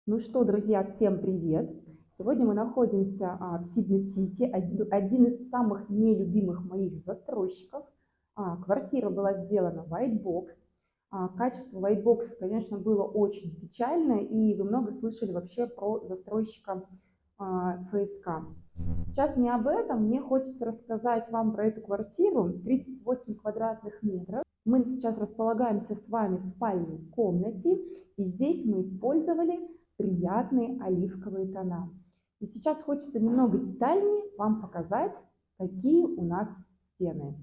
Ну что, друзья, всем привет! Сегодня мы находимся в Сидней-Сити, один из самых нелюбимых моих застройщиков. Квартира была сделана White Box. Качество White Box, конечно, было очень печальное, и вы много слышали вообще про застройщика ФСК. Сейчас не об этом, мне хочется рассказать вам про эту квартиру. 38 квадратных метров. Мы сейчас располагаемся с вами в спальной комнате, и здесь мы использовали приятные оливковые тона. И сейчас хочется немного детальнее вам показать, какие у нас стены.